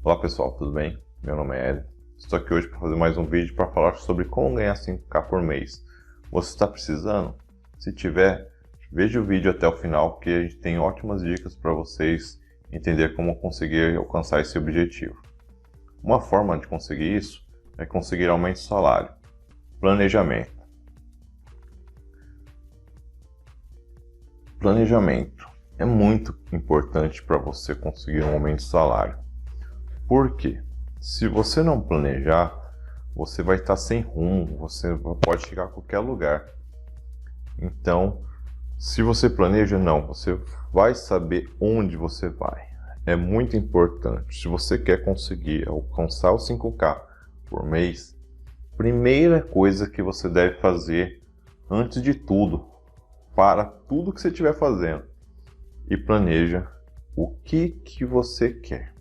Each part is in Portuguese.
Olá pessoal, tudo bem? Meu nome é Ed. Estou aqui hoje para fazer mais um vídeo para falar sobre como ganhar 5K por mês. Você está precisando? Se tiver, veja o vídeo até o final que a gente tem ótimas dicas para vocês entender como conseguir alcançar esse objetivo. Uma forma de conseguir isso é conseguir aumento de salário. Planejamento. Planejamento é muito importante para você conseguir um aumento de salário. Por quê? Se você não planejar, você vai estar sem rumo, você pode chegar a qualquer lugar. Então, se você planeja, você vai saber onde você vai. É muito importante. Se você quer conseguir alcançar os 5K por mês, primeira coisa que você deve fazer, antes de tudo, para tudo que você estiver fazendo, e planeja o que você quer.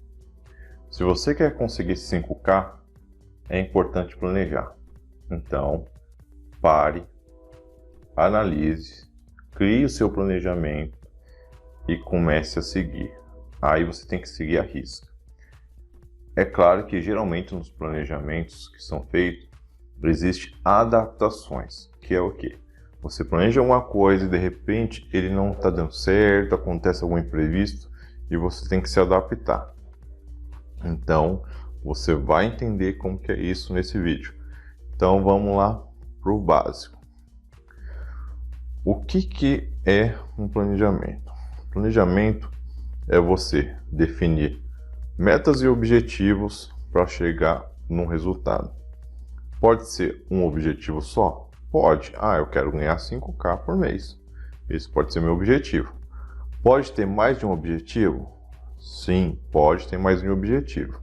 Se você quer conseguir 5K, é importante planejar. Então, pare, analise, crie o seu planejamento e comece a seguir. Aí você tem que seguir a risca. É claro que geralmente nos planejamentos que são feitos, existem adaptações, que é o quê? Você planeja uma coisa e de repente ele não está dando certo, acontece algum imprevisto e você tem que se adaptar. Então, você vai entender como que é isso nesse vídeo. Então, vamos lá para o básico. O que é um planejamento? Planejamento é você definir metas e objetivos para chegar num resultado. Pode ser um objetivo só? Pode. Eu quero ganhar 5K por mês. Esse pode ser meu objetivo. Pode ter mais de um objetivo? Sim, pode ter mais de um objetivo.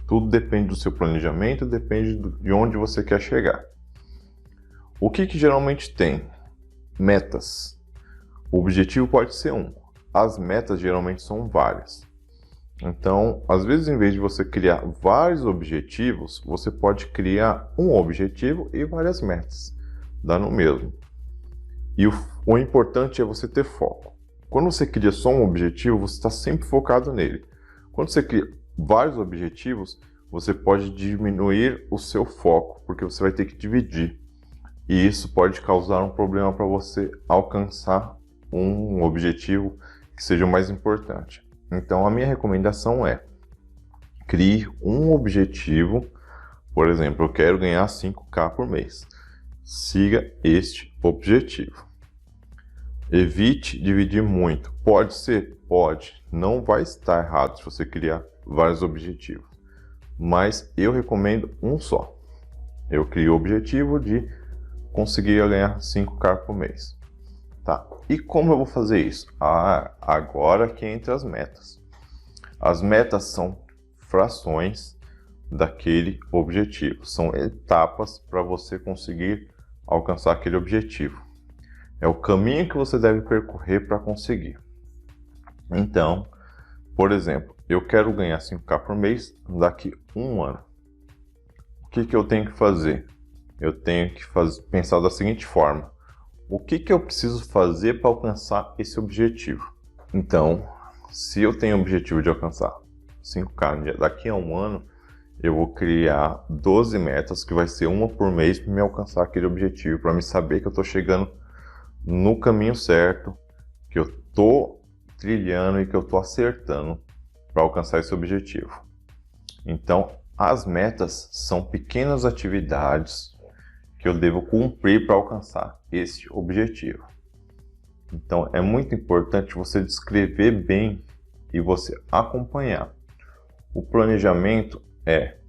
Tudo depende do seu planejamento, depende de onde você quer chegar. O que geralmente tem? Metas. O objetivo pode ser um. As metas geralmente são várias. Então, às vezes, em vez de você criar vários objetivos, você pode criar um objetivo e várias metas. Dá no mesmo. E o importante é você ter foco. Quando você cria só um objetivo, você está sempre focado nele. Quando você cria vários objetivos, você pode diminuir o seu foco, porque você vai ter que dividir. E isso pode causar um problema para você alcançar um objetivo que seja o mais importante. Então, a minha recomendação é: crie um objetivo. Por exemplo, eu quero ganhar 5K por mês. Siga este objetivo. Evite dividir muito. Pode ser? Pode. Não vai estar errado se você criar vários objetivos. Mas eu recomendo um só. Eu crio o objetivo de conseguir ganhar 5K por mês. Tá? E como eu vou fazer isso? Agora que entra as metas. As metas são frações daquele objetivo. São etapas para você conseguir alcançar aquele objetivo. É o caminho que você deve percorrer para conseguir. Então, por exemplo, eu quero ganhar 5K por mês daqui a um ano. O que eu tenho que fazer? Eu tenho que pensar da seguinte forma: o que eu preciso fazer para alcançar esse objetivo? Então, se eu tenho o objetivo de alcançar 5K daqui a um ano, eu vou criar 12 metas, que vai ser uma por mês, para me alcançar aquele objetivo, para me saber que eu estou chegando no caminho certo, que eu estou trilhando e que eu estou acertando para alcançar esse objetivo. Então, as metas são pequenas atividades que eu devo cumprir para alcançar esse objetivo. Então, é muito importante você descrever bem e você acompanhar. O planejamento é: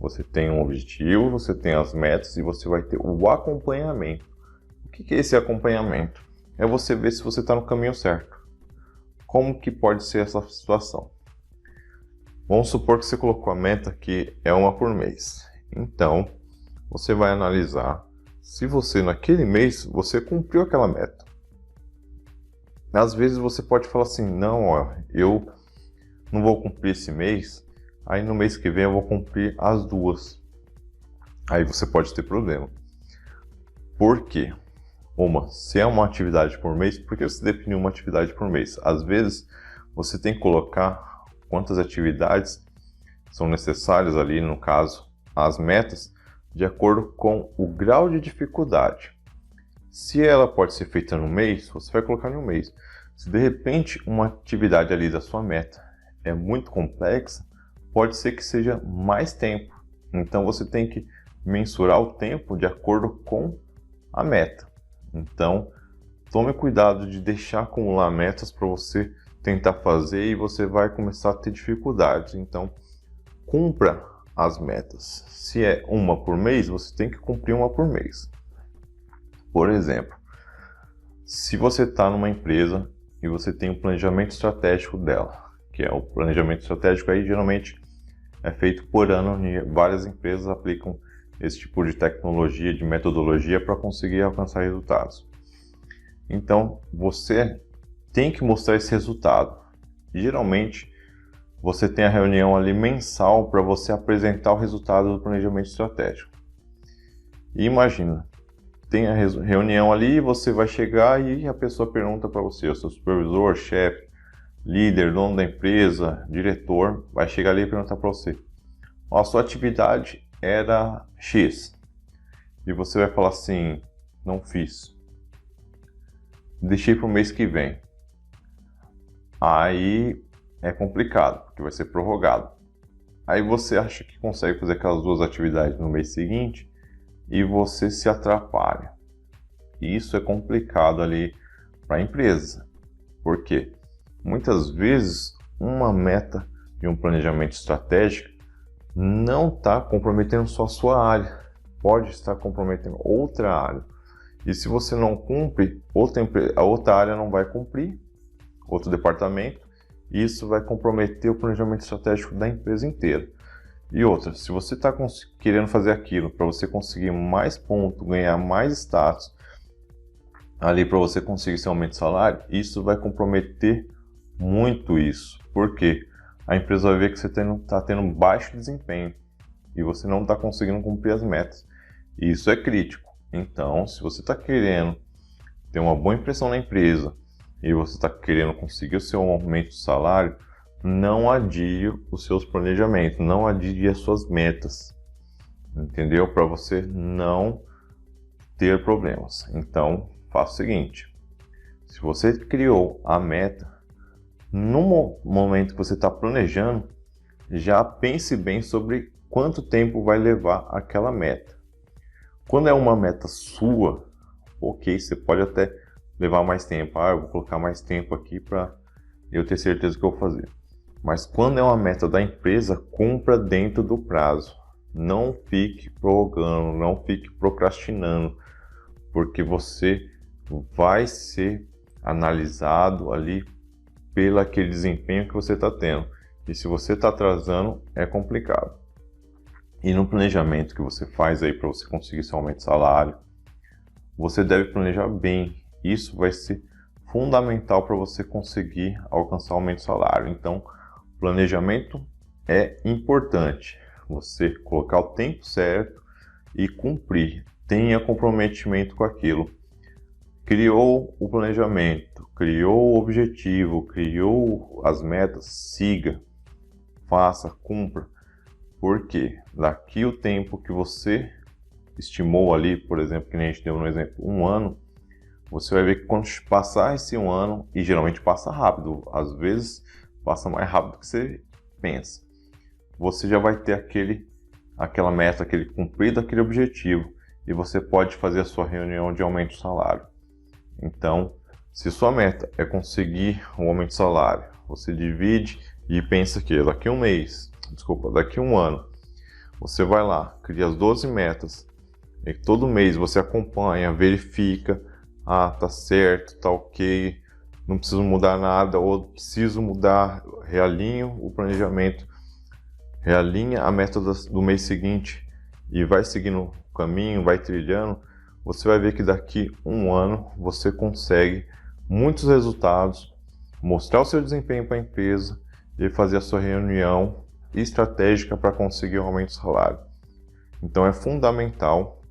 você tem um objetivo, você tem as metas e você vai ter o acompanhamento. O que é esse acompanhamento? É você ver se você está no caminho certo. Como que pode ser essa situação? Vamos supor que você colocou a meta que é uma por mês. Então, você vai analisar se você naquele mês você cumpriu aquela meta. Às vezes você pode falar assim: eu não vou cumprir esse mês, aí no mês que vem eu vou cumprir as duas. Aí você pode ter problema. Por quê? Se é uma atividade por mês, por que você definiu uma atividade por mês? Às vezes, você tem que colocar quantas atividades são necessárias ali, no caso, as metas, de acordo com o grau de dificuldade. Se ela pode ser feita no mês, você vai colocar em um mês. Se de repente uma atividade ali da sua meta é muito complexa, pode ser que seja mais tempo. Então você tem que mensurar o tempo de acordo com a meta. Então, tome cuidado de deixar acumular metas para você tentar fazer e você vai começar a ter dificuldades. Então, cumpra as metas. Se é uma por mês, você tem que cumprir uma por mês. Por exemplo, se você está numa empresa e você tem um planejamento estratégico dela, que é o planejamento estratégico aí geralmente é feito por ano e várias empresas aplicam esse tipo de tecnologia, de metodologia para conseguir alcançar resultados. Então, você tem que mostrar esse resultado. E, geralmente, você tem a reunião ali mensal para você apresentar o resultado do planejamento estratégico. E imagina, tem a reunião ali, você vai chegar e a pessoa pergunta para você, o seu supervisor, chefe, líder, dono da empresa, diretor, vai chegar ali e perguntar para você: a sua atividade era X. E você vai falar assim: não fiz. Deixei para o mês que vem. Aí é complicado, porque vai ser prorrogado. Aí você acha que consegue fazer aquelas duas atividades no mês seguinte e você se atrapalha. Isso é complicado ali para a empresa. Por quê? Muitas vezes uma meta de um planejamento estratégico não está comprometendo só a sua área, pode estar comprometendo outra área. E se você não cumpre, a outra área não vai cumprir, outro departamento, e isso vai comprometer o planejamento estratégico da empresa inteira. E outra, se você está querendo fazer aquilo para você conseguir mais pontos, ganhar mais status, ali para você conseguir seu aumento de salário, isso vai comprometer muito isso. Por quê? A empresa vai ver que você está tendo baixo desempenho e você não está conseguindo cumprir as metas. E isso é crítico. Então, se você está querendo ter uma boa impressão na empresa e você está querendo conseguir o seu aumento de salário, não adie os seus planejamentos, não adie as suas metas, entendeu? Para você não ter problemas. Então, faça o seguinte: se você criou a meta, no momento que você está planejando, já pense bem sobre quanto tempo vai levar aquela meta. Quando é uma meta sua, ok, você pode até levar mais tempo. Eu vou colocar mais tempo aqui para eu ter certeza que eu vou fazer. Mas quando é uma meta da empresa, cumpra dentro do prazo. Não fique prorrogando, não fique procrastinando, porque você vai ser analisado ali pelo aquele desempenho que você está tendo. E se você está atrasando, é complicado. E no planejamento que você faz aí para você conseguir seu aumento de salário, você deve planejar bem. Isso vai ser fundamental para você conseguir alcançar o aumento de salário. Então, planejamento é importante. Você colocar o tempo certo e cumprir. Tenha comprometimento com aquilo. Criou o planejamento, criou o objetivo, criou as metas, siga, faça, cumpra. Porque daqui o tempo que você estimou ali, por exemplo, que nem a gente deu no exemplo, 1 ano, você vai ver que quando passar esse 1 ano, e geralmente passa rápido, às vezes passa mais rápido do que você pensa, você já vai ter aquela meta, aquele cumprido, aquele objetivo, e você pode fazer a sua reunião de aumento de salário. Então, se sua meta é conseguir um aumento de salário, você divide e pensa que daqui a 1 ano, você vai lá, cria as 12 metas, e todo mês você acompanha, verifica, tá certo, tá ok, não preciso mudar nada, ou preciso mudar, realinho o planejamento, realinha a meta do mês seguinte e vai seguindo o caminho, vai trilhando, você vai ver que daqui 1 ano você consegue muitos resultados, mostrar o seu desempenho para a empresa e fazer a sua reunião estratégica para conseguir o aumento de salário. Então é fundamental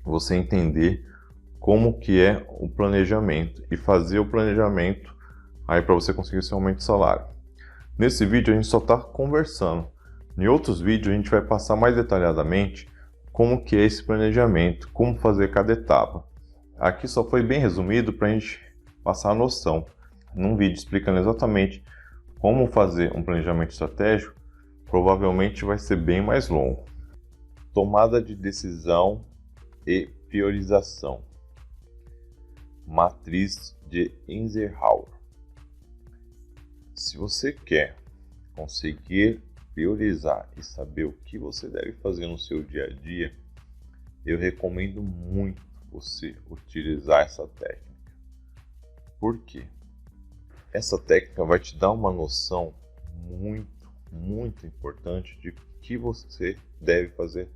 você entender como que é o planejamento e fazer o planejamento aí para você conseguir seu aumento de salário. Nesse vídeo a gente só está conversando, Em outros vídeos a gente vai passar mais detalhadamente como que é esse planejamento, como fazer cada etapa. Aqui só foi bem resumido para a gente passar a noção. Num vídeo explicando exatamente como fazer um planejamento estratégico, provavelmente vai ser bem mais longo. Tomada de decisão e priorização. Matriz de Eisenhower. Se você quer conseguir priorizar e saber o que você deve fazer no seu dia a dia, eu recomendo muito você utilizar essa técnica. Por quê? Essa técnica vai te dar uma noção muito importante de o que você deve fazer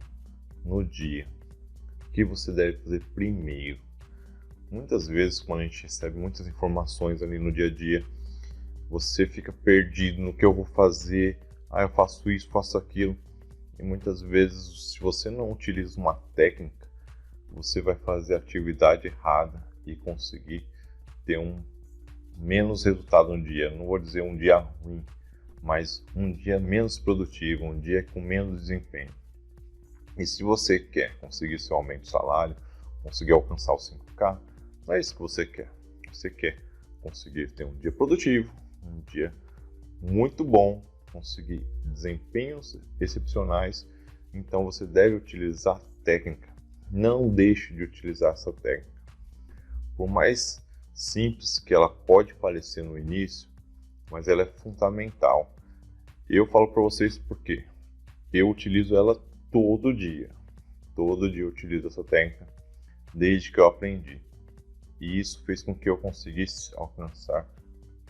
no dia, o que você deve fazer primeiro. Muitas vezes, quando a gente recebe muitas informações ali no dia a dia, você fica perdido no que eu vou fazer, eu faço isso, faço aquilo. E muitas vezes, se você não utiliza uma técnica, você vai fazer a atividade errada e conseguir ter um menos resultado no dia. Não vou dizer um dia ruim, mas um dia menos produtivo, um dia com menos desempenho. E se você quer conseguir seu aumento de salário, conseguir alcançar os 5K, não é isso que você quer. Você quer conseguir ter um dia produtivo, um dia muito bom, conseguir desempenhos excepcionais. Então você deve utilizar técnica. Não deixe de utilizar essa técnica. Por mais simples que ela pode parecer no início, mas ela é fundamental. Eu falo para vocês porque eu utilizo ela todo dia. Todo dia eu utilizo essa técnica, desde que eu aprendi. E isso fez com que eu conseguisse alcançar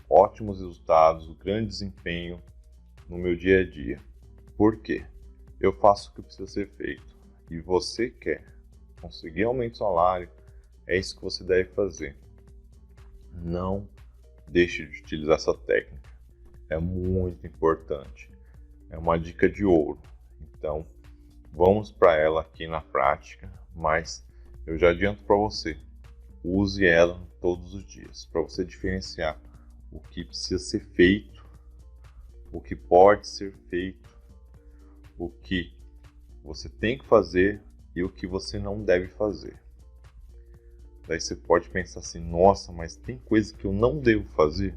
ótimos resultados, grande desempenho no meu dia a dia. Por quê? Eu faço o que precisa ser feito. E você quer conseguir aumento de salário, é isso que você deve fazer. Não deixe de utilizar essa técnica. É muito importante. É uma dica de ouro. Então, vamos para ela aqui na prática, mas eu já adianto para você. Use ela todos os dias para você diferenciar o que precisa ser feito, o que pode ser feito, o que você tem que fazer e o que você não deve fazer. Daí você pode pensar assim, nossa, mas tem coisa que eu não devo fazer?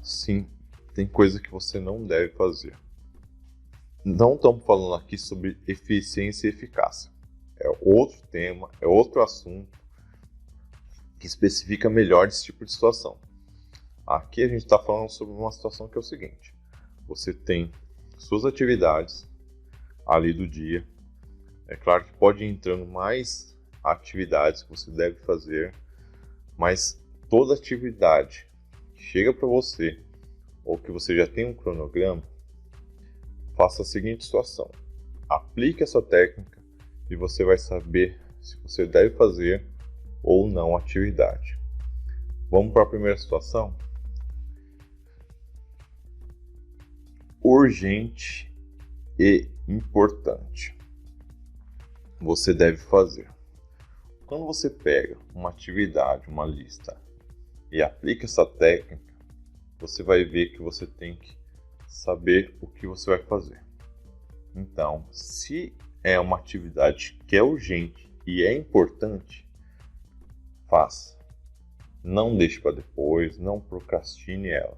Sim, tem coisa que você não deve fazer. Não estamos falando aqui sobre eficiência e eficácia. É outro tema, é outro assunto que especifica melhor esse tipo de situação. Aqui a gente está falando sobre uma situação que é o seguinte. Você tem suas atividades ali do dia. É claro que pode ir entrando mais atividades que você deve fazer, mas toda atividade que chega para você ou que você já tem um cronograma, faça a seguinte situação. Aplique essa técnica e você vai saber se você deve fazer ou não a atividade. Vamos para a primeira situação? Urgente e importante. Você deve fazer. Quando você pega uma atividade, uma lista e aplica essa técnica, você vai ver que você tem que saber o que você vai fazer. Então, se é uma atividade que é urgente e é importante, faça. Não deixe para depois, não procrastine ela,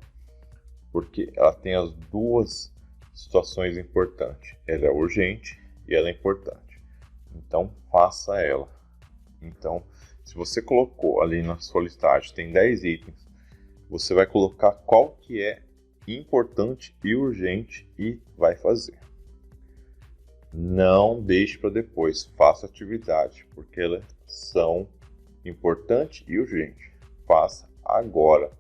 porque ela tem as duas situações importantes. Ela é urgente e ela é importante. Então, faça ela. Então, se você colocou ali na sua listagem, tem 10 itens, você vai colocar qual que é importante e urgente e vai fazer. Não deixe para depois, faça a atividade, porque elas são importantes e urgentes. Faça agora,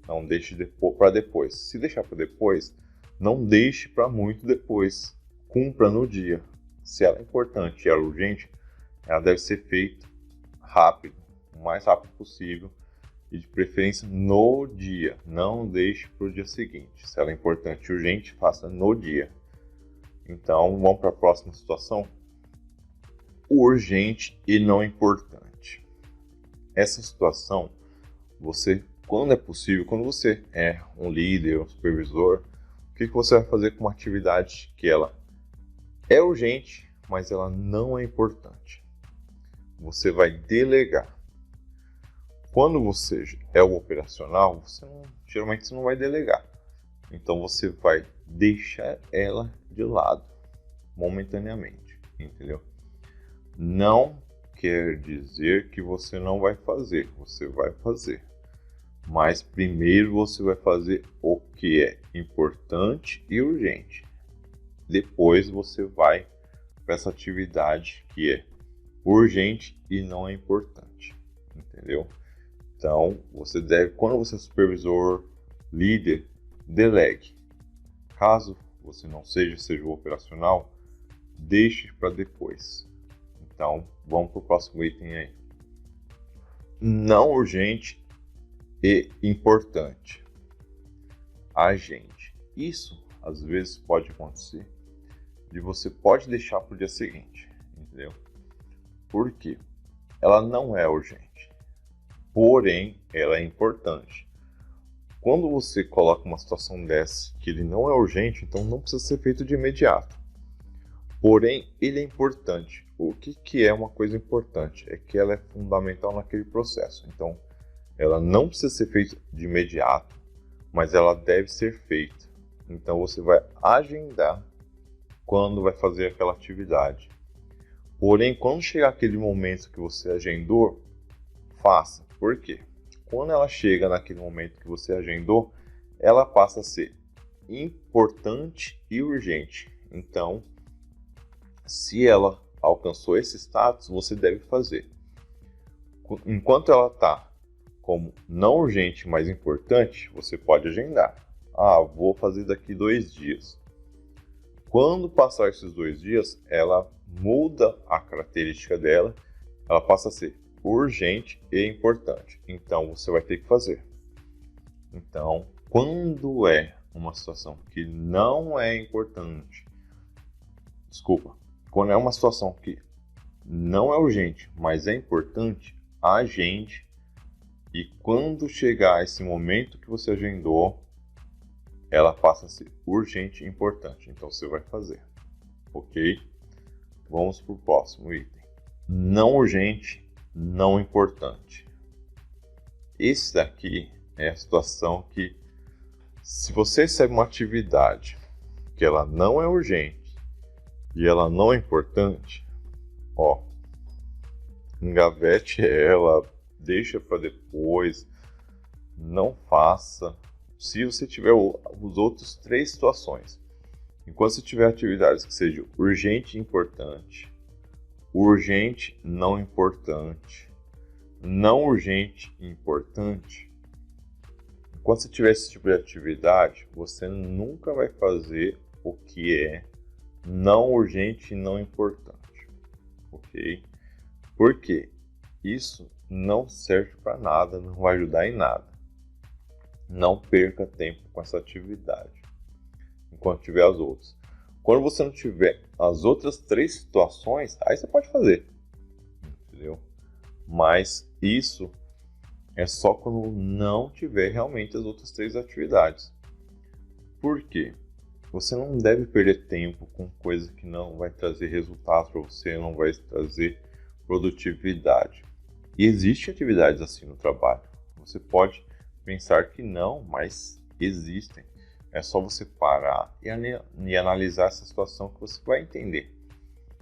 não deixe para depois. Se deixar para depois, não deixe para muito depois. Cumpra no dia. Se ela é importante e ela é urgente, ela deve ser feita rápido, o mais rápido possível e de preferência no dia. Não deixe para o dia seguinte. Se ela é importante e urgente, faça no dia. Então, vamos para a próxima situação. Urgente e não importante. Essa situação, você, quando é possível, quando você é um líder, um supervisor, o que você vai fazer com uma atividade que ela é urgente, mas ela não é importante. Você vai delegar. Quando você é o operacional, geralmente você não vai delegar. Então você vai deixar ela de lado momentaneamente, entendeu? Não quer dizer que você não vai fazer, você vai fazer. Mas primeiro você vai fazer o que é importante e urgente. Depois você vai para essa atividade que é urgente e não é importante, entendeu? Então, você deve, quando você é supervisor, líder, delegue. Caso você não seja o operacional, deixe para depois. Então, vamos para o próximo item aí. Não urgente e importante. Agende. Isso, às vezes, pode acontecer e você pode deixar para o dia seguinte, entendeu? Por quê? Ela não é urgente, porém, ela é importante. Quando você coloca uma situação dessa que ele não é urgente, então não precisa ser feito de imediato. Porém, ele é importante. O que é uma coisa importante? É que ela é fundamental naquele processo. Então, ela não precisa ser feita de imediato, mas ela deve ser feita. Então, você vai agendar quando vai fazer aquela atividade. Porém, quando chegar aquele momento que você agendou, faça. Por quê? Quando ela chega naquele momento que você agendou, ela passa a ser importante e urgente. Então, se ela alcançou esse status, você deve fazer. Enquanto ela está como não urgente, mas importante, você pode agendar. Vou fazer daqui 2 dias. Quando passar esses 2 dias, ela muda a característica dela, ela passa a ser urgente e importante. Então, você vai ter que fazer. Então, quando é uma situação que não é importante, quando é uma situação que não é urgente, mas é importante, agende. E quando chegar esse momento que você agendou, ela passa a ser urgente e importante. Então você vai fazer. Ok? Vamos para o próximo item. Não urgente, não importante. Esse daqui é a situação que, se você recebe uma atividade que ela não é urgente e ela não é importante, engavete ela, deixa para depois, não faça. Se você tiver os outros 3 situações, enquanto você tiver atividades que sejam urgente e importante, urgente, não importante, não urgente e importante, enquanto você tiver esse tipo de atividade, você nunca vai fazer o que é não urgente e não importante, ok? Por quê? Isso não serve para nada, não vai ajudar em nada. Não perca tempo com essa atividade, enquanto tiver as outras. Quando você não tiver as outras 3 situações, aí você pode fazer, entendeu? Mas isso é só quando não tiver realmente as outras 3 atividades. Por quê? Você não deve perder tempo com coisa que não vai trazer resultados para você, não vai trazer produtividade. E existem atividades assim no trabalho. Você pode pensar que não, mas existem. É só você parar e analisar essa situação que você vai entender.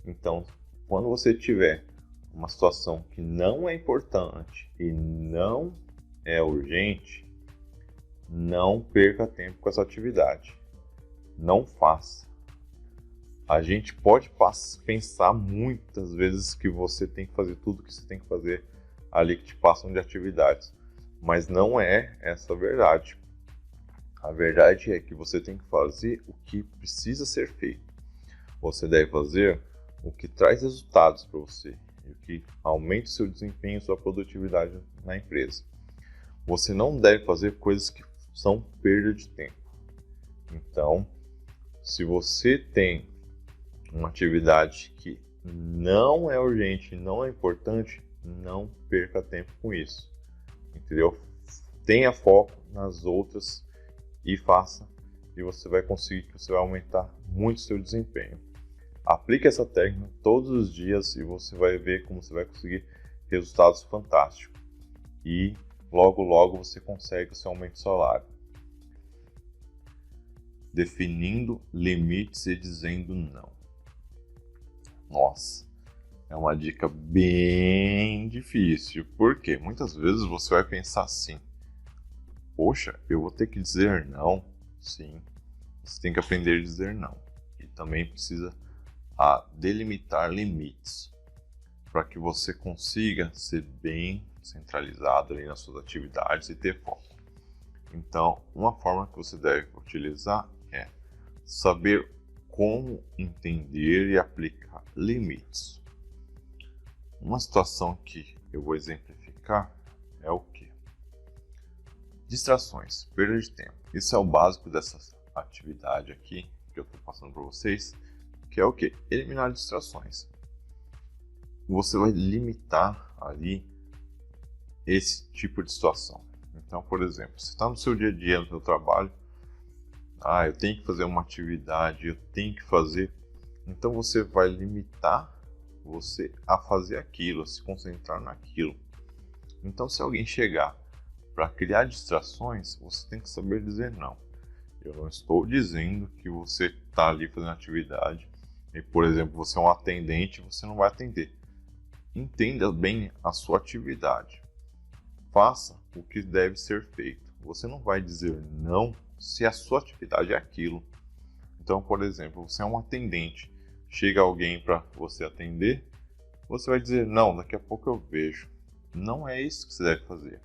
Então, quando você tiver uma situação que não é importante e não é urgente, não perca tempo com essa atividade. Não faça. A gente pode pensar muitas vezes que você tem que fazer tudo que você tem que fazer ali que te passam de atividades, mas não é essa a verdade. A verdade é que você tem que fazer o que precisa ser feito. Você deve fazer o que traz resultados para você e o que aumenta o seu desempenho e sua produtividade na empresa. Você não deve fazer coisas que são perda de tempo. Então, se você tem uma atividade que não é urgente, não é importante, não perca tempo com isso, entendeu? Tenha foco nas outras e faça, e você vai conseguir, que você vai aumentar muito o seu desempenho. Aplique essa técnica todos os dias e você vai ver como você vai conseguir resultados fantásticos. E logo, logo você consegue o seu aumento de salário. Definindo limites e dizendo não. Nossa, é uma dica bem difícil. Porque muitas vezes você vai pensar assim: poxa, eu vou ter que dizer não? Sim, você tem que aprender a dizer não. E também precisa delimitar limites para que você consiga ser bem centralizado ali nas suas atividades e ter foco. Então, uma forma que você deve utilizar é saber como entender e aplicar limites. Uma situação que eu vou exemplificar é o quê? Distrações, perda de tempo. Isso é o básico dessa atividade aqui que eu estou passando para vocês, que é o quê? Eliminar distrações. Você vai limitar ali esse tipo de situação. Então, por exemplo, você está no seu dia a dia, no seu trabalho, eu tenho que fazer uma atividade, eu tenho que fazer. Então você vai limitar você a fazer aquilo, a se concentrar naquilo. Então se alguém chegar para criar distrações, você tem que saber dizer não. Eu não estou dizendo que você está ali fazendo atividade e, por exemplo, você é um atendente e você não vai atender. Entenda bem a sua atividade. Faça o que deve ser feito. Você não vai dizer não se a sua atividade é aquilo. Então, por exemplo, você é um atendente, chega alguém para você atender, você vai dizer, não, daqui a pouco eu vejo. Não é isso que você deve fazer,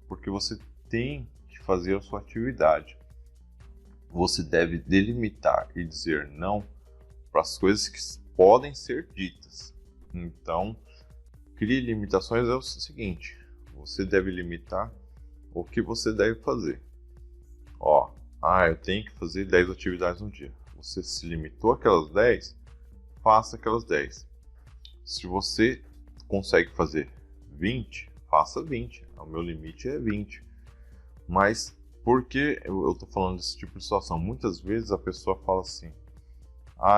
porque você tem que fazer a sua atividade. Você deve delimitar e dizer não para as coisas que podem ser ditas. Então, crie limitações é o seguinte, você deve limitar o que você deve fazer. Eu tenho que fazer 10 atividades no dia. Você se limitou àquelas 10, faça aquelas 10. Se você consegue fazer 20, faça 20. O meu limite é 20. Mas por que eu estou falando desse tipo de situação? Muitas vezes a pessoa fala assim,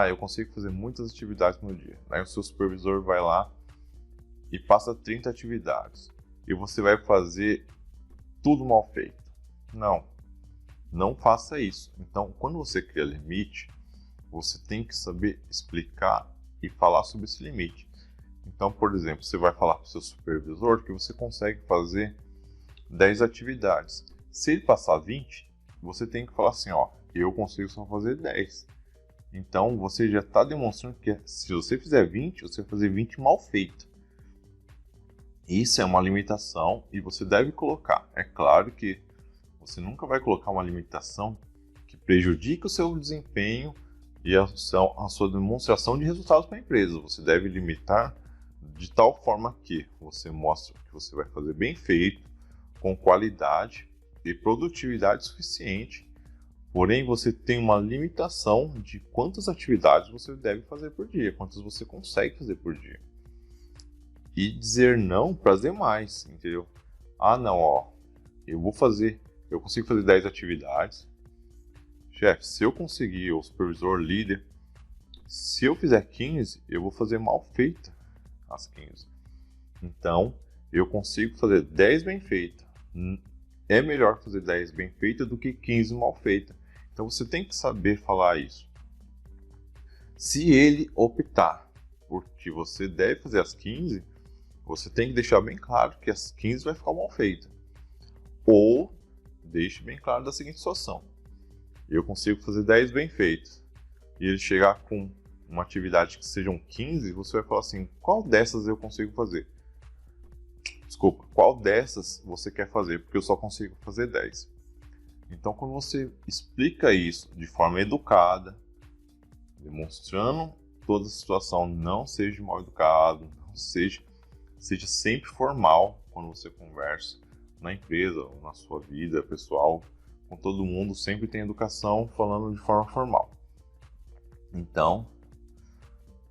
eu consigo fazer muitas atividades no dia. Aí o seu supervisor vai lá e passa 30 atividades. E você vai fazer tudo mal feito. Não faça isso. Então, quando você cria limite, você tem que saber explicar e falar sobre esse limite. Então, por exemplo, você vai falar para o seu supervisor que você consegue fazer 10 atividades. Se ele passar 20, você tem que falar assim, eu consigo só fazer 10. Então, você já está demonstrando que se você fizer 20, você vai fazer 20 mal feito. Isso é uma limitação e você deve colocar. É claro que você nunca vai colocar uma limitação que prejudique o seu desempenho e a sua demonstração de resultados para a empresa. Você deve limitar de tal forma que você mostre que você vai fazer bem feito, com qualidade e produtividade suficiente. Porém, você tem uma limitação de quantas atividades você deve fazer por dia, quantas você consegue fazer por dia. E dizer não para as demais, entendeu? Eu consigo fazer 10 atividades. Chefe, se eu conseguir, o supervisor, líder, se eu fizer 15, eu vou fazer mal feita as 15. Então, eu consigo fazer 10 bem feita. É melhor fazer 10 bem feita do que 15 mal feita. Então, você tem que saber falar isso. Se ele optar porque você deve fazer as 15, você tem que deixar bem claro que as 15 vai ficar mal feita. Ou deixe bem claro da seguinte situação. Eu consigo fazer 10 bem feitos. E ele chegar com uma atividade que sejam 15, você vai falar assim, qual dessas eu consigo fazer? Desculpa, qual dessas você quer fazer? Porque eu só consigo fazer 10. Então, quando você explica isso de forma educada, demonstrando toda a situação, não seja mal educado, não seja sempre formal quando você conversa na empresa ou na sua vida pessoal, com todo mundo, sempre tem educação falando de forma formal. Então,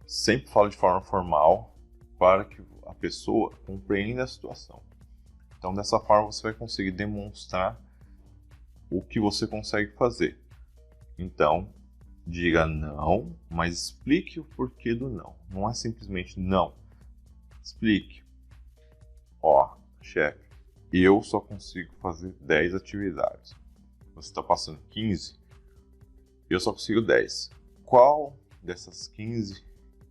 sempre fala de forma formal para que a pessoa compreenda a situação. Então, dessa forma, você vai conseguir demonstrar o que você consegue fazer. Então, Diga não, mas explique o porquê do não. Não é simplesmente não. Explique. Ó, chefe, eu só consigo fazer 10 atividades. Você está passando 15, eu só consigo 10. Qual dessas 15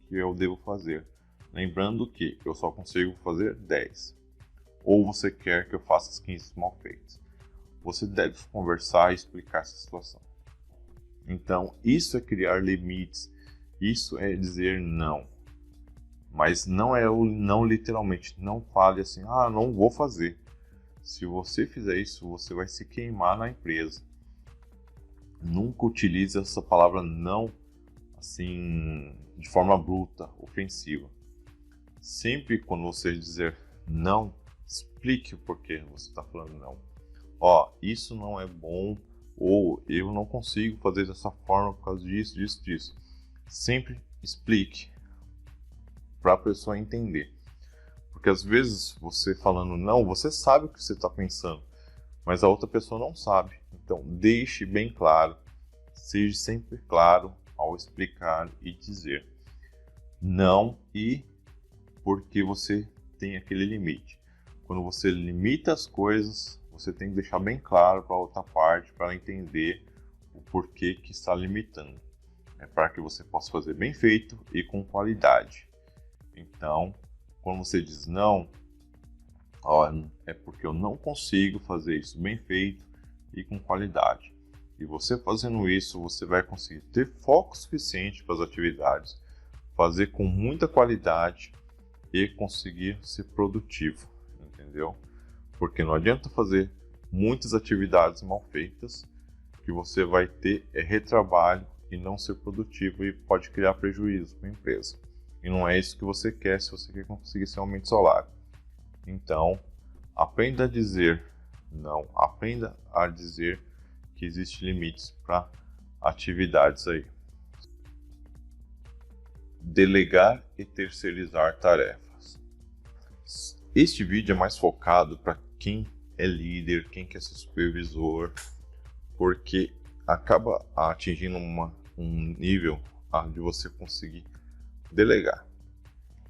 que eu devo fazer? Lembrando que eu só consigo fazer 10. Ou você quer que eu faça as 15 mal feitas? Você deve conversar e explicar essa situação. Então, isso é criar limites. Isso é dizer não. Mas não é o não literalmente. Não fale assim, não vou fazer. Se você fizer isso, você vai se queimar na empresa. Nunca utilize essa palavra não assim de forma bruta, ofensiva. Sempre quando você dizer não, explique o porquê você está falando não. Isso não é bom, ou eu não consigo fazer dessa forma por causa disso. Sempre explique para a pessoa entender. Porque às vezes você falando não, você sabe o que você está pensando, mas a outra pessoa não sabe. Então deixe bem claro, seja sempre claro ao explicar e dizer não e porque você tem aquele limite. Quando você limita as coisas, você tem que deixar bem claro para a outra parte, para ela entender o porquê que está limitando. É para que você possa fazer bem feito e com qualidade. Então, quando você diz não, é porque eu não consigo fazer isso bem feito e com qualidade. E você fazendo isso, você vai conseguir ter foco suficiente para as atividades, fazer com muita qualidade e conseguir ser produtivo, entendeu? Porque não adianta fazer muitas atividades mal feitas, que você vai ter retrabalho e não ser produtivo e pode criar prejuízo para a empresa. E não é isso que você quer se você quer conseguir ser aumento de salário. Então, aprenda a dizer não, aprenda a dizer que existem limites para atividades aí. Delegar e terceirizar tarefas. Este vídeo é mais focado para quem é líder, quem quer ser supervisor, porque acaba atingindo um nível de você conseguir delegar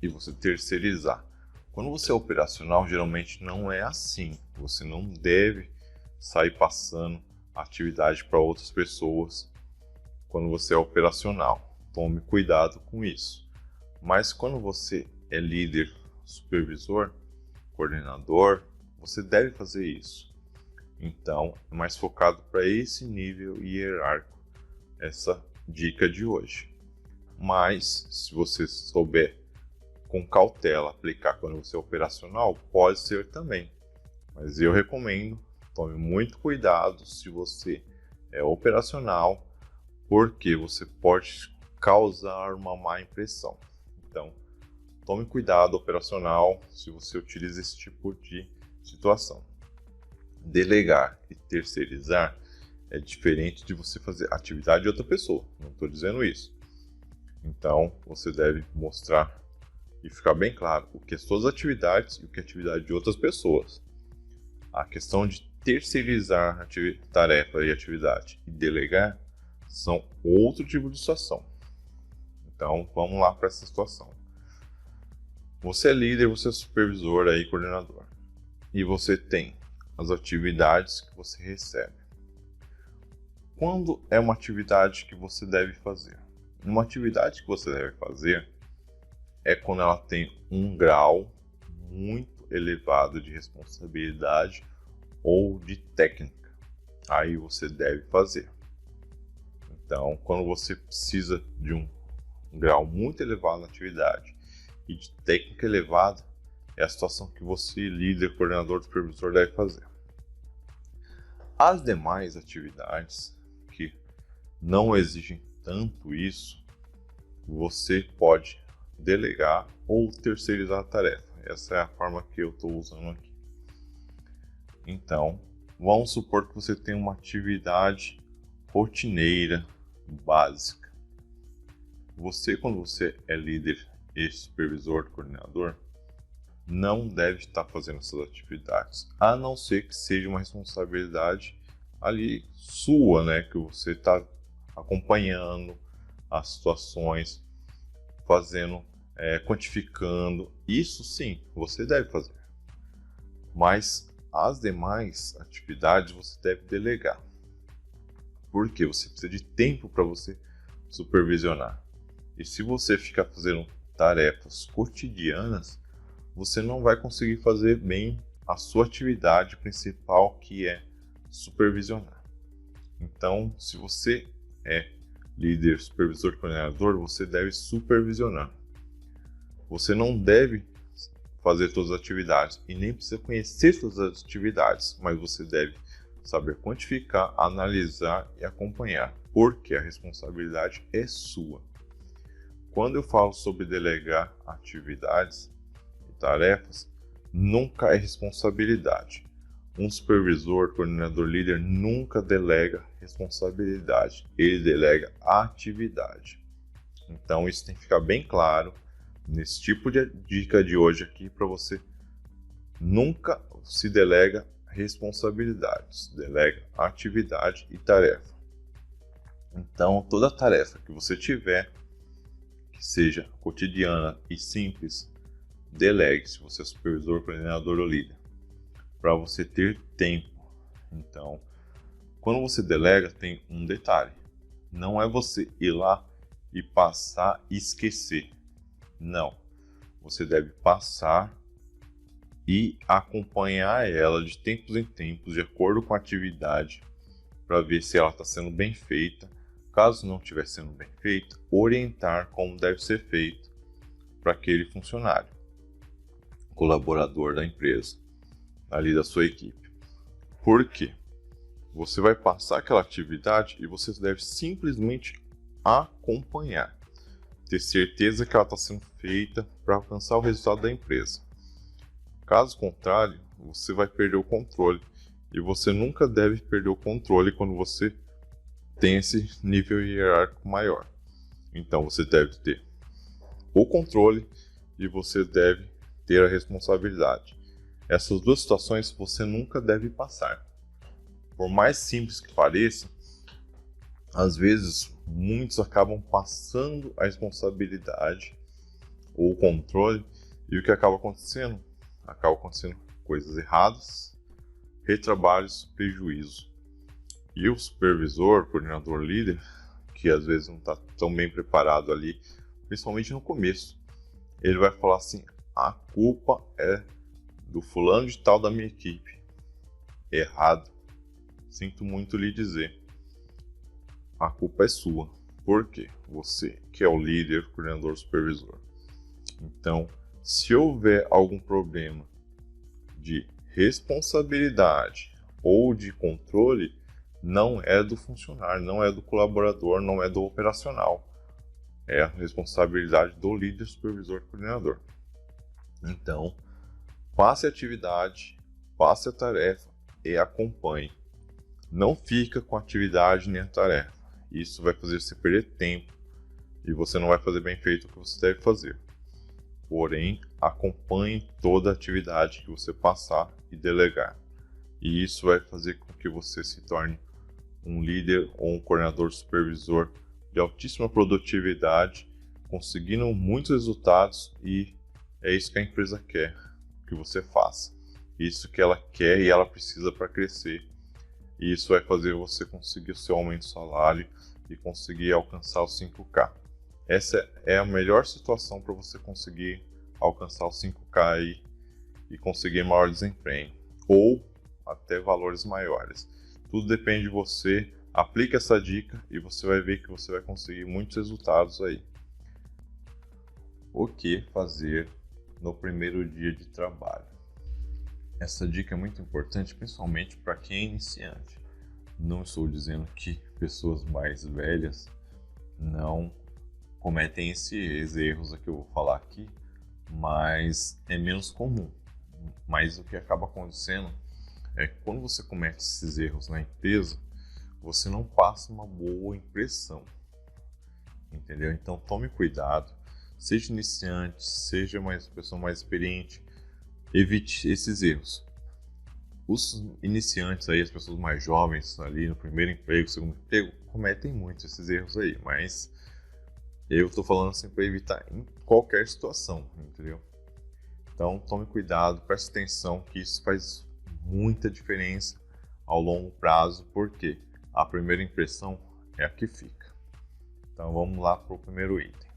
e você terceirizar. Quando você é operacional, geralmente não é assim. Você não deve sair passando atividade para outras pessoas quando você é operacional. Tome cuidado com isso. Mas quando você é líder, supervisor, coordenador, você deve fazer isso. Então, é mais focado para esse nível hierárquico, essa dica de hoje. Mas, se você souber com cautela aplicar quando você é operacional, pode ser também. Mas eu recomendo, tome muito cuidado se você é operacional, porque você pode causar uma má impressão. Então, tome cuidado operacional se você utiliza esse tipo de situação. Delegar e terceirizar é diferente de você fazer atividade de outra pessoa. Não estou dizendo isso. Então, você deve mostrar e ficar bem claro o que é suas atividades e o que é atividade de outras pessoas. A questão de terceirizar tarefa e atividade e delegar são outro tipo de situação. Então, vamos lá para essa situação. Você é líder, você é supervisor, coordenador. E você tem as atividades que você recebe. Quando é uma atividade que você deve fazer? Uma atividade que você deve fazer é quando ela tem um grau muito elevado de responsabilidade ou de técnica. Aí você deve fazer. Então, quando você precisa de um grau muito elevado na atividade e de técnica elevada, é a situação que você, líder, coordenador, supervisor, deve fazer. As demais atividades que não exigem tanto isso, você pode delegar ou terceirizar a tarefa. Essa é a forma que eu estou usando aqui. Então, vamos supor que você tem uma atividade rotineira, básica. Você, quando você é líder e supervisor, coordenador, não deve estar fazendo essas atividades, a não ser que seja uma responsabilidade ali sua, né, que você está acompanhando as situações, fazendo, quantificando. Isso sim, você deve fazer. Mas as demais atividades você deve delegar. Porque você precisa de tempo para você supervisionar. E se você ficar fazendo tarefas cotidianas, você não vai conseguir fazer bem a sua atividade principal, que é supervisionar. Então, se você é líder, supervisor, coordenador, você deve supervisionar. Você não deve fazer todas as atividades e nem precisa conhecer todas as atividades, mas você deve saber quantificar, analisar e acompanhar, porque a responsabilidade é sua. Quando eu falo sobre delegar atividades e tarefas, nunca é responsabilidade. Um supervisor, coordenador, líder nunca delega responsabilidade, ele delega atividade. Então isso tem que ficar bem claro nesse tipo de dica de hoje aqui, para você. Nunca se delega responsabilidades, delega atividade e tarefa. Então toda tarefa que você tiver, que seja cotidiana e simples, delegue, se você é supervisor, coordenador ou líder, para você ter tempo. Então, quando você delega, tem um detalhe: não é você ir lá e passar e esquecer. Não, você deve passar e acompanhar ela de tempos em tempos, de acordo com a atividade, para ver se ela está sendo bem feita. Caso não estiver sendo bem feita, orientar como deve ser feito para aquele funcionário, colaborador da empresa, ali da sua equipe. Por quê? Você vai passar aquela atividade e você deve simplesmente acompanhar, ter certeza que ela está sendo feita para alcançar o resultado da empresa. Caso contrário, você vai perder o controle, e você nunca deve perder o controle quando você tem esse nível hierárquico maior. Então você deve ter o controle e você deve ter a responsabilidade. Essas duas situações você nunca deve passar. Por mais simples que pareça, às vezes muitos acabam passando a responsabilidade ou o controle, e o que acaba acontecendo? Acaba acontecendo coisas erradas, retrabalhos, prejuízo. E o supervisor, coordenador, líder, que às vezes não está tão bem preparado ali, principalmente no começo, ele vai falar assim: a culpa é do fulano de tal da minha equipe. Errado. Sinto muito lhe dizer. A culpa é sua. Por quê? Você que é o líder, coordenador, supervisor. Então, se houver algum problema de responsabilidade ou de controle, não é do funcionário, não é do colaborador, não é do operacional. É a responsabilidade do líder, supervisor, coordenador. Então, passe a atividade, passe a tarefa e acompanhe. Não fica com a atividade nem a tarefa. Isso vai fazer você perder tempo e você não vai fazer bem feito o que você deve fazer. Porém, acompanhe toda a atividade que você passar e delegar. E isso vai fazer com que você se torne um líder ou um coordenador supervisor de altíssima produtividade, conseguindo muitos resultados, e é isso que a empresa quer que você faça. Isso que ela quer e ela precisa para crescer. E isso vai fazer você conseguir o seu aumento de salário e conseguir alcançar os 5K. Essa é a melhor situação para você conseguir alcançar os 5K aí e conseguir maior desempenho, ou até valores maiores. Tudo depende de você. Aplique essa dica e você vai ver que você vai conseguir muitos resultados aí. O que fazer no primeiro dia de trabalho? Essa dica é muito importante, principalmente para quem é iniciante. Não estou dizendo que pessoas mais velhas não cometem esses erros que eu vou falar aqui, mas é menos comum. Mas o que acaba acontecendo é que quando você comete esses erros na empresa, você não passa uma boa impressão, entendeu? Então tome cuidado, seja iniciante, seja uma pessoa mais experiente, evite esses erros. Os iniciantes aí, as pessoas mais jovens ali no primeiro emprego, segundo emprego, cometem muito esses erros aí, mas eu estou falando assim para evitar em qualquer situação, entendeu? Então tome cuidado, preste atenção que isso faz muita diferença ao longo prazo, porque a primeira impressão é a que fica. Então vamos lá para o primeiro item.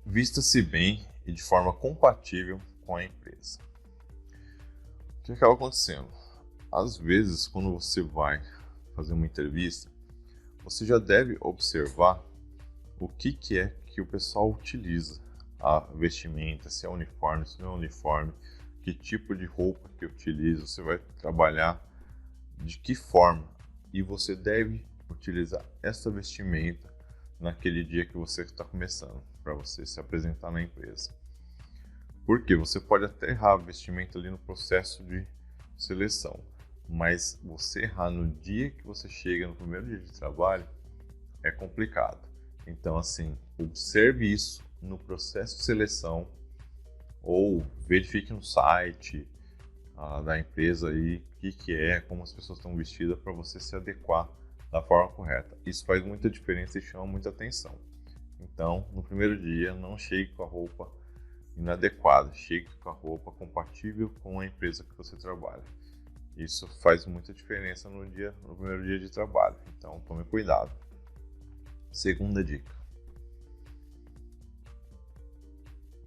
Vista-se bem e de forma compatível com a empresa. O que acaba acontecendo? Às vezes, quando você vai fazer uma entrevista, você já deve observar o que é que o pessoal utiliza, a vestimenta, se é uniforme, se não é uniforme, que tipo de roupa que utiliza, você vai trabalhar de que forma, e você deve utilizar essa vestimenta naquele dia que você está começando, para você se apresentar na empresa. Porque você pode até errar a vestimenta ali no processo de seleção, mas você errar no dia que você chega no primeiro dia de trabalho é complicado. Então, assim, observe isso no processo de seleção ou verifique no site da empresa aí o que é, como as pessoas estão vestidas, para você se adequar da forma correta. Isso faz muita diferença e chama muita atenção. Então, no primeiro dia, não chegue com a roupa inadequada, chegue com a roupa compatível com a empresa que você trabalha. Isso faz muita diferença no primeiro dia de trabalho, então tome cuidado. Segunda dica: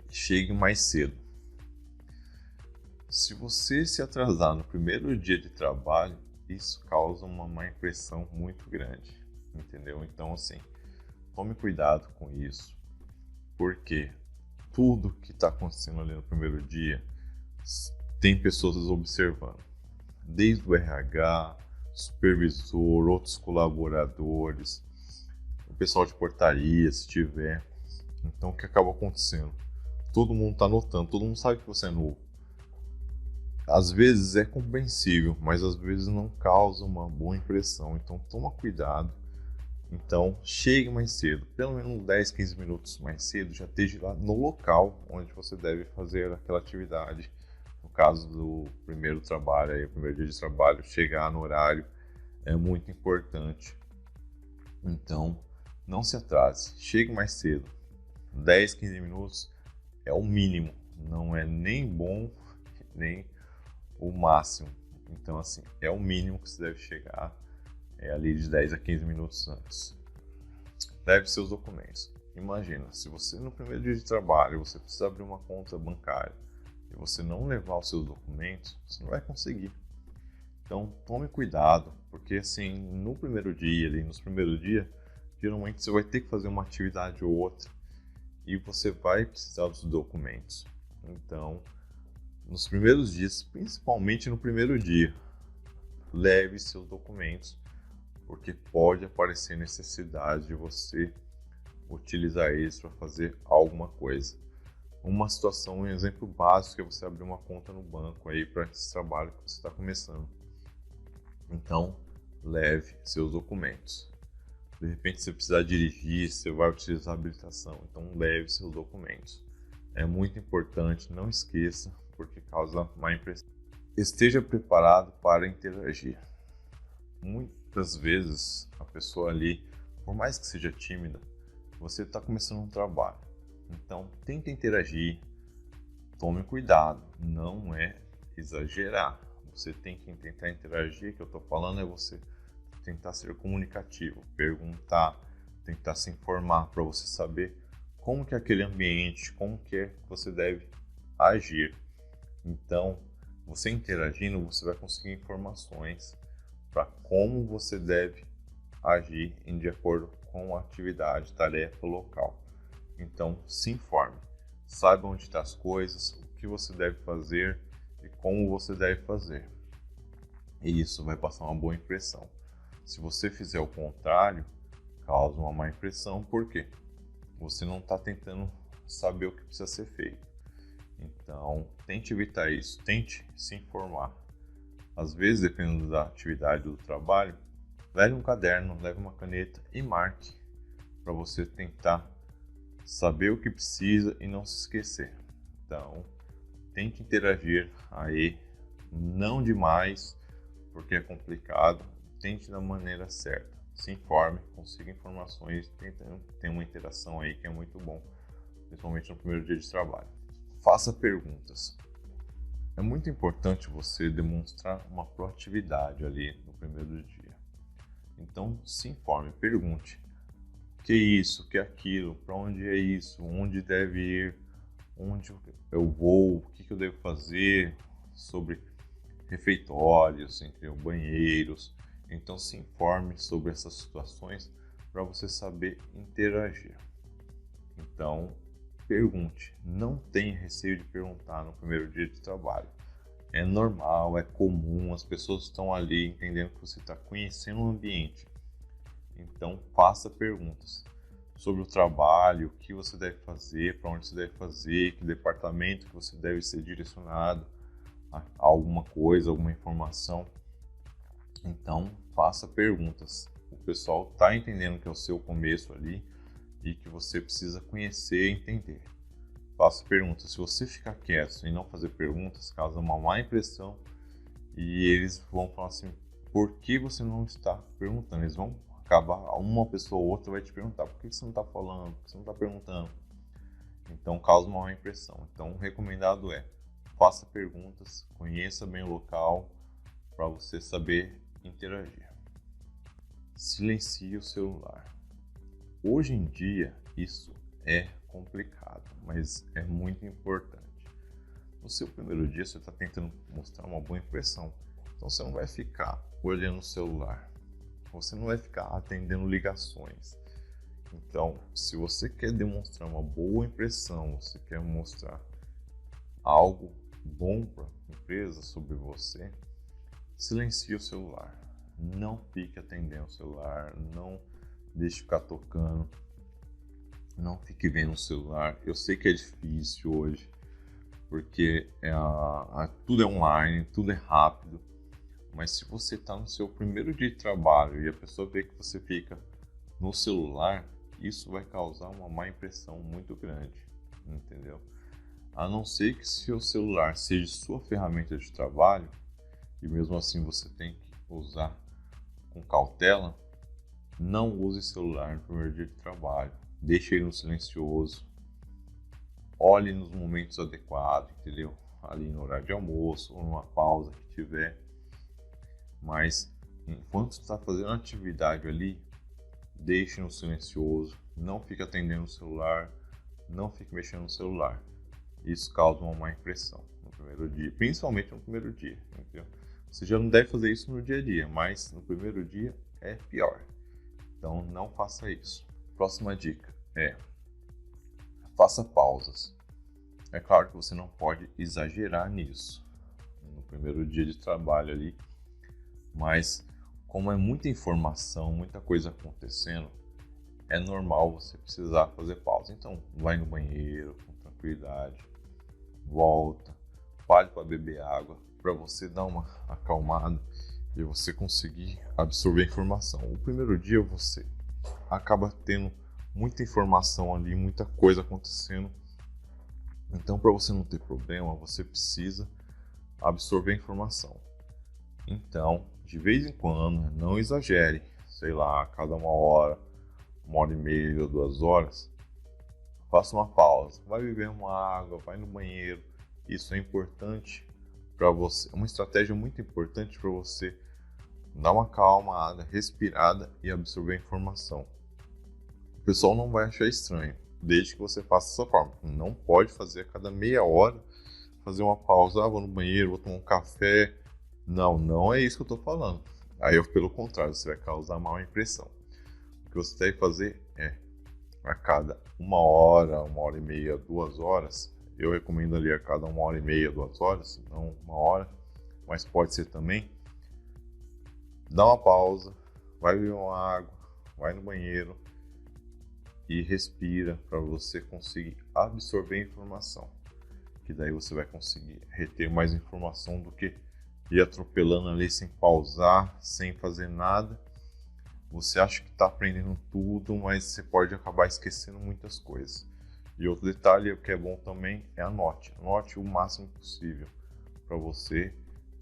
chegue mais cedo. Se você se atrasar no primeiro dia de trabalho, isso causa uma má impressão muito grande, entendeu? Então, assim, tome cuidado com isso, porque tudo que está acontecendo ali no primeiro dia tem pessoas observando, desde o RH, supervisor, outros colaboradores, o pessoal de portaria, se tiver. Então, o que acaba acontecendo? Todo mundo está notando, todo mundo sabe que você é novo. Às vezes é compreensível, mas às vezes não causa uma boa impressão. Então, toma cuidado. Então, chegue mais cedo, pelo menos 10, 15 minutos mais cedo, já esteja lá no local onde você deve fazer aquela atividade. No caso do primeiro trabalho, aí, o primeiro dia de trabalho, chegar no horário é muito importante. Então, não se atrase, chegue mais cedo. 10, 15 minutos é o mínimo, não é nem bom, nem o máximo. Então, assim, é o mínimo que você deve chegar. Ali de 10 a 15 minutos antes. Leve seus documentos. Imagina, se você no primeiro dia de trabalho você precisa abrir uma conta bancária e você não levar os seus documentos, você não vai conseguir. Então tome cuidado, porque assim, no primeiro dia, nos primeiros dias, geralmente você vai ter que fazer uma atividade ou outra e você vai precisar dos documentos. Então, nos primeiros dias, principalmente no primeiro dia, leve seus documentos, porque pode aparecer necessidade de você utilizar eles para fazer alguma coisa. Uma situação, um exemplo básico é você abrir uma conta no banco aí para esse trabalho que você está começando. Então, leve seus documentos. De repente você precisar dirigir, você vai utilizar a habilitação, então leve seus documentos. É muito importante, não esqueça, porque causa má impressão. Esteja preparado para interagir. Muitas vezes a pessoa ali, por mais que seja tímida, você está começando um trabalho. Então tente interagir, tome cuidado, não é exagerar. Você tem que tentar interagir, o que eu estou falando é você tentar ser comunicativo, perguntar, tentar se informar para você saber como que é aquele ambiente, como que é que você deve agir. Então, você interagindo, você vai conseguir informações para como você deve agir de acordo com a atividade, tarefa local. Então, se informe, saiba onde estão as coisas, o que você deve fazer e como você deve fazer. E isso vai passar uma boa impressão. Se você fizer o contrário, causa uma má impressão, porque você não está tentando saber o que precisa ser feito. Então, tente evitar isso, tente se informar. Às vezes, dependendo da atividade do trabalho, leve um caderno, leve uma caneta e marque para você tentar saber o que precisa e não se esquecer. Então, tente interagir aí, não demais, porque é complicado, tente da maneira certa. Se informe, consiga informações, tem uma interação aí que é muito bom, principalmente no primeiro dia de trabalho. Faça perguntas. É muito importante você demonstrar uma proatividade ali no primeiro dia. Então, se informe, pergunte. O que é isso? O que é aquilo? Para onde é isso? Onde deve ir? Onde eu vou? O que eu devo fazer? Sobre refeitórios, entre banheiros. Então, se informe sobre essas situações para você saber interagir. Então, pergunte. Não tenha receio de perguntar no primeiro dia de trabalho. É normal, é comum, as pessoas estão ali entendendo que você está conhecendo o ambiente. Então, faça perguntas sobre o trabalho, o que você deve fazer, para onde você deve fazer, que departamento que você deve ser direcionado a alguma coisa, alguma informação. Então, faça perguntas. O pessoal está entendendo que é o seu começo ali e que você precisa conhecer e entender. Faça perguntas. Se você ficar quieto e não fazer perguntas, causa uma má impressão e eles vão falar assim, por que você não está perguntando? Eles vão acabar, uma pessoa ou outra vai te perguntar, por que você não está falando, por que você não está perguntando? Então causa uma má impressão. Então o recomendado é, faça perguntas, conheça bem o local para você saber interagir. Silencie o celular. Hoje em dia isso é complicado, mas é muito importante. No seu primeiro dia você está tentando mostrar uma boa impressão, então você não vai ficar olhando o celular, você não vai ficar atendendo ligações. Então, se você quer demonstrar uma boa impressão, você quer mostrar algo bom para a empresa sobre você, silencie o celular. Não fique atendendo o celular, não deixe ficar tocando, não fique vendo o celular. Eu sei que é difícil hoje, porque tudo é online, tudo é rápido, mas se você está no seu primeiro dia de trabalho e a pessoa vê que você fica no celular, isso vai causar uma má impressão muito grande, entendeu? A não ser que seu celular seja sua ferramenta de trabalho, e mesmo assim você tem que usar com cautela, não use celular no primeiro dia de trabalho, deixe ele no silencioso, olhe nos momentos adequados, entendeu? Ali no horário de almoço ou numa pausa que tiver. Mas enquanto você está fazendo atividade ali, deixe no silencioso, não fique atendendo o celular, não fique mexendo no celular. Isso causa uma má impressão no primeiro dia, principalmente no primeiro dia, entendeu? Você já não deve fazer isso no dia a dia, mas no primeiro dia é pior. Então não faça isso. Próxima dica é: faça pausas. É claro que você não pode exagerar nisso no primeiro dia de trabalho ali, mas como é muita informação, muita coisa acontecendo, é normal você precisar fazer pausa. Então vai no banheiro com tranquilidade, volta, pare para beber água, para você dar uma acalmada e você conseguir absorver informação. O primeiro dia você acaba tendo muita informação ali, muita coisa acontecendo. Então, para você não ter problema, você precisa absorver informação. Então, de vez em quando, não exagere, sei lá, a cada 1h30, 2 horas, faça uma pausa, vai beber uma água, vai no banheiro. Isso é importante para você, é uma estratégia muito importante para você dar uma acalmada, respirada e absorver a informação. O pessoal não vai achar estranho, desde que você faça dessa forma. Não pode fazer a cada meia hora, fazer uma pausa, vou no banheiro, vou tomar um café. Não é isso que eu estou falando. Aí, pelo contrário, você vai causar má impressão. O que você deve fazer é, a cada 1h, 1h30, 2 horas, eu recomendo ali a cada 1h30, 2 horas, não 1 hora, mas pode ser também, dá uma pausa, vai beber uma água, vai no banheiro e respira para você conseguir absorver a informação, que daí você vai conseguir reter mais informação do que ir atropelando ali sem pausar, sem fazer nada. Você acha que está aprendendo tudo, mas você pode acabar esquecendo muitas coisas. E outro detalhe que é bom também é anote o máximo possível para você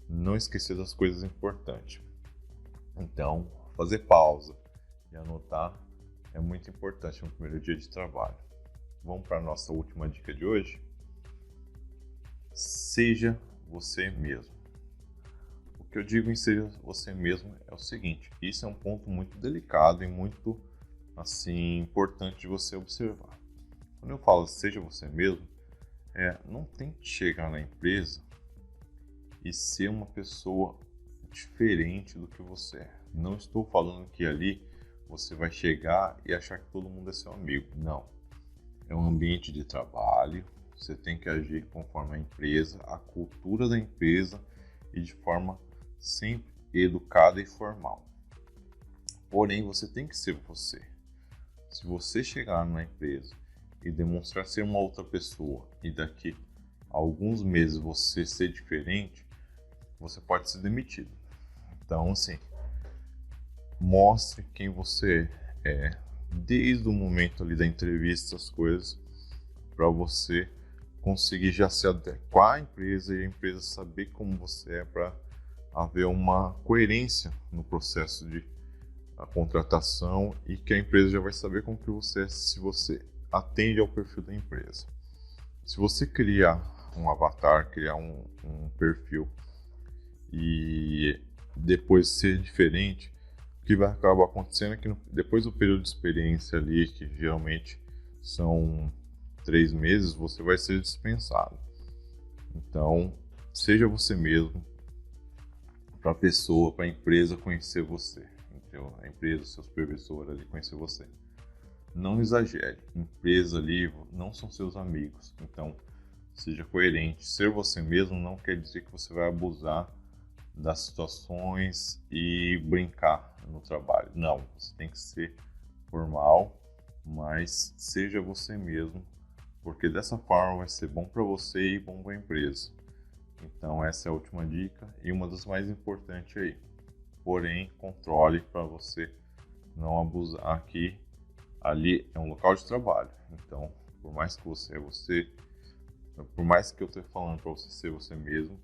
não esquecer das coisas importantes. Então, fazer pausa e anotar é muito importante no primeiro dia de trabalho. Vamos para a nossa última dica de hoje? Seja você mesmo. O que eu digo em seja você mesmo é o seguinte: isso é um ponto muito delicado e muito importante de você observar. Quando eu falo seja você mesmo, não tente chegar na empresa e ser uma pessoa diferente do que você é. Não estou falando que ali você vai chegar e achar que todo mundo é seu amigo. Não. É um ambiente de trabalho, você tem que agir conforme a empresa, a cultura da empresa e de forma sempre educada e formal. Porém, você tem que ser você. Se você chegar na empresa e demonstrar ser uma outra pessoa e daqui a alguns meses você ser diferente, você pode ser demitido. Então, assim, mostre quem você é desde o momento ali da entrevista, as coisas, para você conseguir já se adequar à empresa e a empresa saber como você é, para haver uma coerência no processo de a contratação e que a empresa já vai saber como que você é, se você atende ao perfil da empresa. Se você criar um avatar, criar um perfil e depois ser diferente, o que vai acabar acontecendo é que depois do período de experiência ali, que geralmente são 3 meses, você vai ser dispensado. Então, seja você mesmo, para a pessoa, para a empresa conhecer você. Então, a empresa, seu supervisor ali conhecer você. Não exagere. Empresa ali não são seus amigos. Então, seja coerente. Ser você mesmo não quer dizer que você vai abusar das situações e brincar no trabalho. Não, você tem que ser formal, mas seja você mesmo, porque dessa forma vai ser bom para você e bom para a empresa. Então essa é a última dica e uma das mais importantes aí. Porém, controle para você não abusar aqui. Ali é um local de trabalho. Então, por mais que você é você, por mais que eu esteja falando para você ser você mesmo,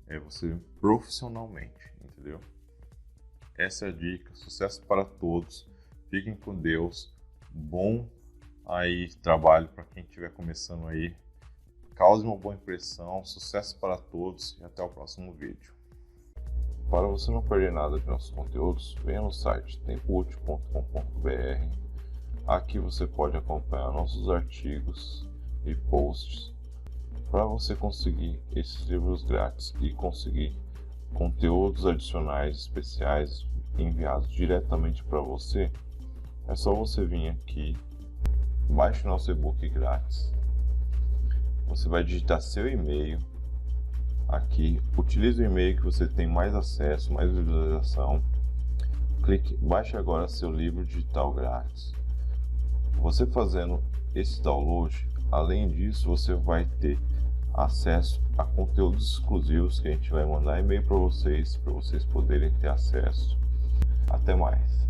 é você profissionalmente, entendeu? Essa é a dica. Sucesso para todos. Fiquem com Deus. Bom aí trabalho para quem estiver começando aí. Cause uma boa impressão. Sucesso para todos e até o próximo vídeo. Para você não perder nada de nossos conteúdos, venha no site tempoutil.com.br. Aqui você pode acompanhar nossos artigos e posts para você conseguir esses livros grátis e conseguir conteúdos adicionais especiais enviados diretamente para você. É só você vir aqui, baixe nosso e-book grátis. Você vai digitar seu e-mail aqui, utilize o e-mail que você tem mais acesso, mais visualização. Clique, baixe agora seu livro digital grátis. Você fazendo esse download, além disso, você vai ter acesso a conteúdos exclusivos que a gente vai mandar e-mail para vocês poderem ter acesso. Até mais!